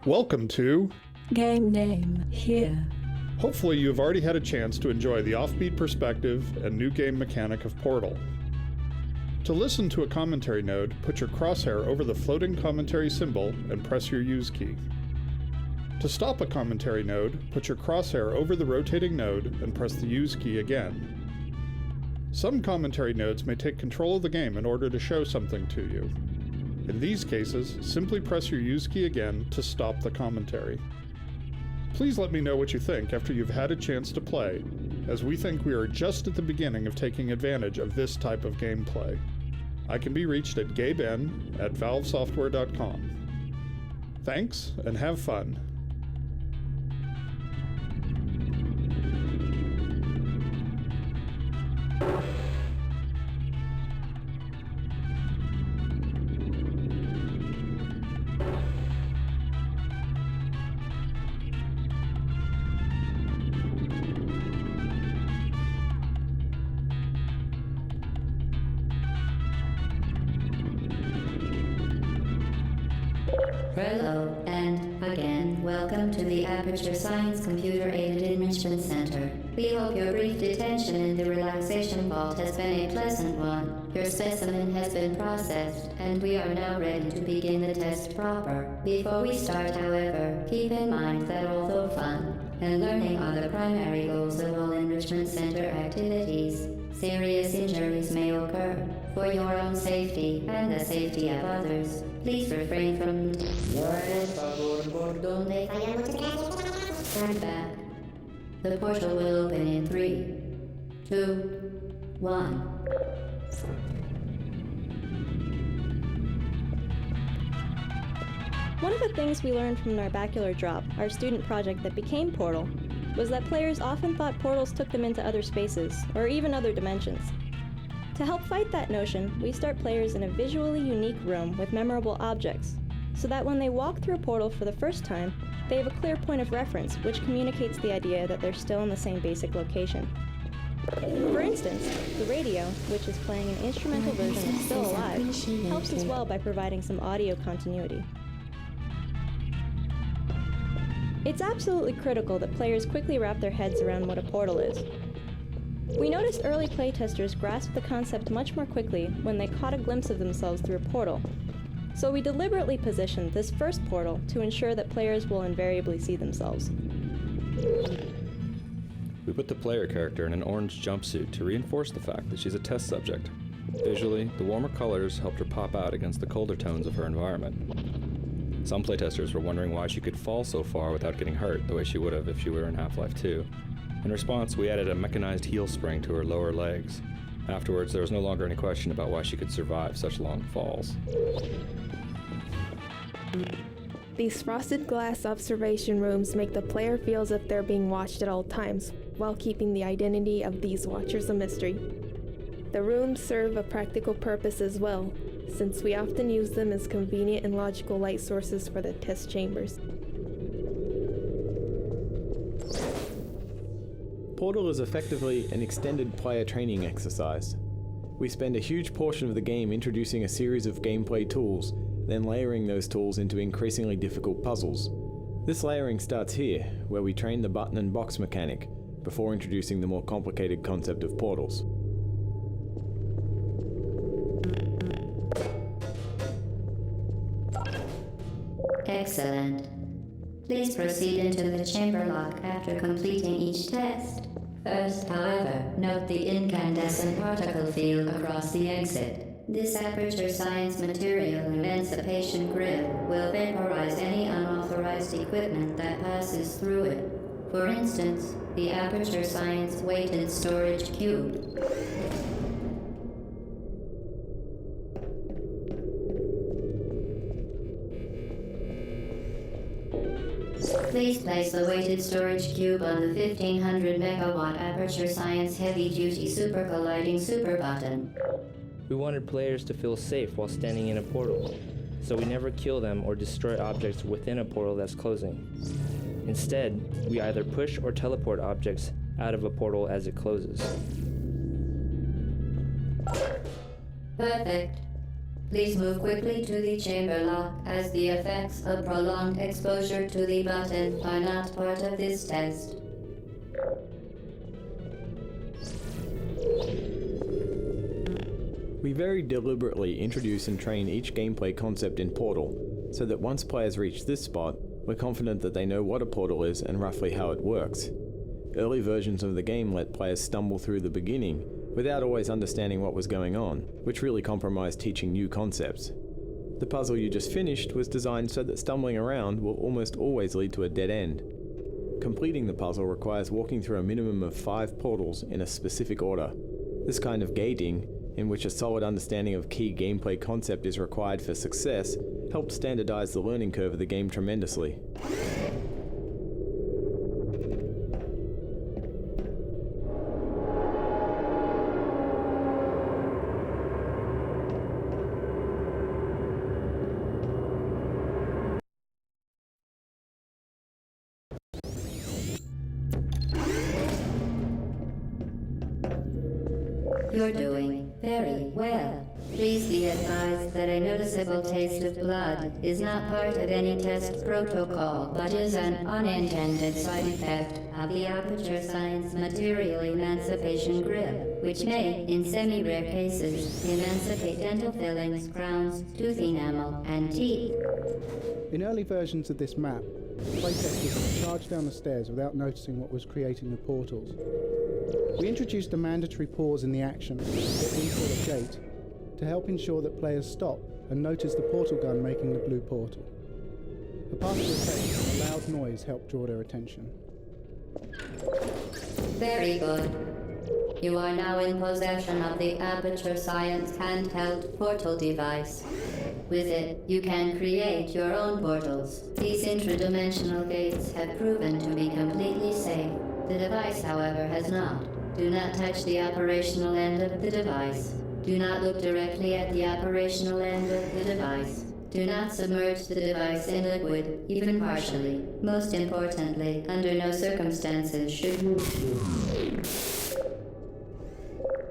Welcome to Game Name Here. Hopefully you've already had a chance to enjoy the offbeat perspective and new game mechanic of Portal. To listen to a commentary node, put your crosshair over the floating commentary symbol and press your use key. To stop a commentary node, put your crosshair over the rotating node and press the use key again. Some commentary nodes may take control of the game in order to show something to you. In these cases, simply press your use key again to stop the commentary. Please let me know what you think after you've had a chance to play, as we think we are just at the beginning of taking advantage of this type of gameplay. I can be reached at gaben@valvesoftware.com. Thanks, and have fun. Hello, and again, welcome to the Aperture Science Computer Aided Enrichment Center. We hope your brief detention in the relaxation vault has been a pleasant one. Your specimen has been processed, and we are now ready to begin the test proper. Before we start, however, keep in mind that although fun and learning are the primary goals of all Enrichment Center activities, serious injuries may occur. For your own safety and the safety of others, please refrain from turn back. The portal will open in 3, 2, 1. One of the things we learned from Narbacular Drop, our student project that became Portal, was that players often thought portals took them into other spaces, or even other dimensions. To help fight that notion, we start players in a visually unique room with memorable objects, so that when they walk through a portal for the first time, they have a clear point of reference which communicates the idea that they're still in the same basic location. For instance, the radio, which is playing an instrumental version of Still Alive, helps as well by providing some audio continuity. It's absolutely critical that players quickly wrap their heads around what a portal is. We noticed early playtesters grasped the concept much more quickly when they caught a glimpse of themselves through a portal. So we deliberately positioned this first portal to ensure that players will invariably see themselves. We put the player character in an orange jumpsuit to reinforce the fact that she's a test subject. Visually, the warmer colors helped her pop out against the colder tones of her environment. Some playtesters were wondering why she could fall so far without getting hurt the way she would have if she were in Half-Life 2. In response, we added a mechanized heel spring to her lower legs. Afterwards, there was no longer any question about why she could survive such long falls. These frosted glass observation rooms make the player feel as if they're being watched at all times, while keeping the identity of these watchers a mystery. The rooms serve a practical purpose as well, since we often use them as convenient and logical light sources for the test chambers. Portal is effectively an extended player training exercise. We spend a huge portion of the game introducing a series of gameplay tools, then layering those tools into increasingly difficult puzzles. This layering starts here, where we train the button and box mechanic, before introducing the more complicated concept of portals. Excellent. Please proceed into the chamber lock after completing each test. First, however, note the incandescent particle field across the exit. This Aperture Science Material Emancipation Grill will vaporize any unauthorized equipment that passes through it. For instance, the Aperture Science Weighted Storage Cube. Please place the weighted storage cube on the 1500 megawatt Aperture Science Heavy Duty Super Colliding Super Button. We wanted players to feel safe while standing in a portal. so we never kill them or destroy objects within a portal that's closing. Instead, we either push or teleport objects out of a portal as it closes. Perfect. Please move quickly to the chamber lock, as the effects of prolonged exposure to the button are not part of this test. We very deliberately introduce and train each gameplay concept in Portal, so that once players reach this spot, we're confident that they know what a portal is and roughly how it works. Early versions of the game let players stumble through the beginning, without always understanding what was going on, which really compromised teaching new concepts. The puzzle you just finished was designed so that stumbling around will almost always lead to a dead end. Completing the puzzle requires walking through a minimum of 5 portals in a specific order. This kind of gating, in which a solid understanding of key gameplay concept is required for success, helped standardize the learning curve of the game tremendously. You're doing very well. Please be advised that a noticeable taste of blood is not part of any test protocol, but is an unintended side effect of the Aperture Science Material Emancipation Grip, which may, in semi-rare cases, emancipate dental fillings, crowns, tooth enamel, and teeth. In early versions of this map, playtesters would charge down the stairs without noticing what was creating the portals. We introduced a mandatory pause in the action, what we call a gate, to help ensure that players stop and notice the portal gun making the blue portal. The particle effect and a loud noise helped draw their attention. Very good. You are now in possession of the Aperture Science handheld portal device. With it, you can create your own portals. These intradimensional gates have proven to be completely safe. The device, however, has not. Do not touch the operational end of the device. Do not look directly at the operational end of the device. Do not submerge the device in liquid, even partially. Most importantly, under no circumstances should you...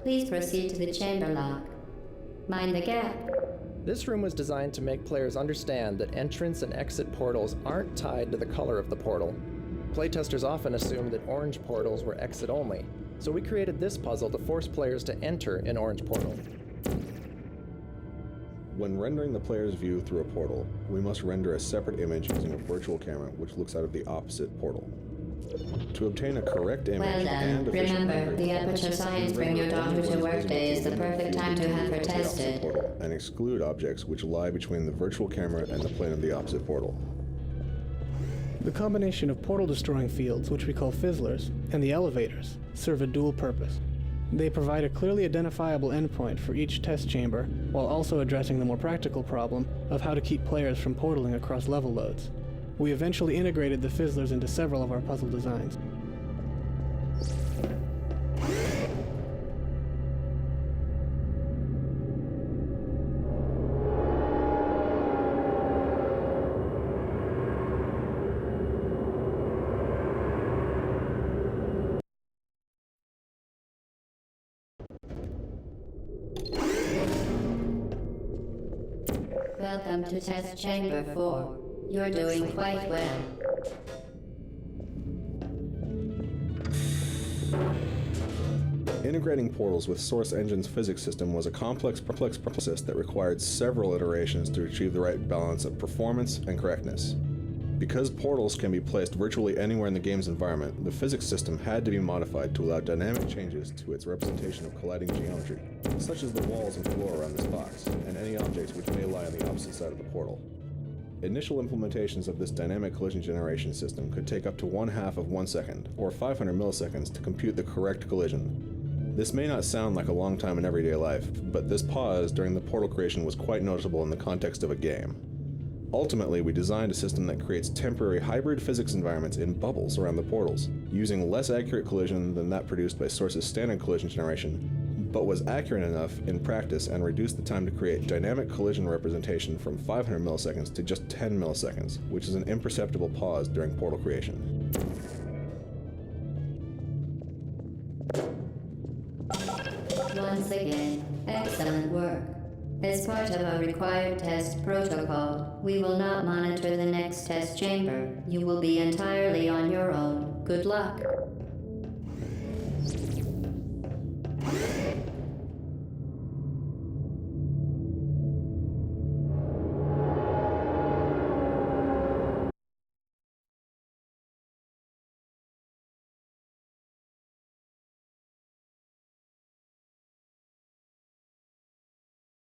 Please proceed to the chamber lock. Mind the gap. This room was designed to make players understand that entrance and exit portals aren't tied to the color of the portal. Playtesters often assumed that orange portals were exit only, so we created this puzzle to force players to enter an orange portal. When rendering the player's view through a portal, we must render a separate image using a virtual camera which looks out of the opposite portal. To obtain a correct image Well done. and efficient Remember, rendering, the Aperture Science Bring Your Daughter to Work Day is the perfect time to have her tested. portal and exclude objects which lie between the virtual camera and the plane of the opposite portal. The combination of portal-destroying fields, which we call fizzlers, and the elevators, serve a dual purpose. They provide a clearly identifiable endpoint for each test chamber, while also addressing the more practical problem of how to keep players from portaling across level loads. We eventually integrated the fizzlers into several of our puzzle designs. Welcome to Test Chamber 4. You're doing quite well. Integrating portals with Source Engine's physics system was a complex process that required several iterations to achieve the right balance of performance and correctness. Because portals can be placed virtually anywhere in the game's environment, the physics system had to be modified to allow dynamic changes to its representation of colliding geometry, such as the walls and floor around this box, and any objects which may lie on the opposite side of the portal. Initial implementations of this dynamic collision generation system could take up to 1/2 of 1 second, or 500 milliseconds, to compute the correct collision. This may not sound like a long time in everyday life, but this pause during the portal creation was quite noticeable in the context of a game. Ultimately, we designed a system that creates temporary hybrid physics environments in bubbles around the portals, using less accurate collision than that produced by Source's standard collision generation, but was accurate enough in practice and reduced the time to create dynamic collision representation from 500 milliseconds to just 10 milliseconds, which is an imperceptible pause during portal creation. Once again, excellent work. As part of our required test protocol, we will not monitor the next test chamber. You will be entirely on your own. Good luck.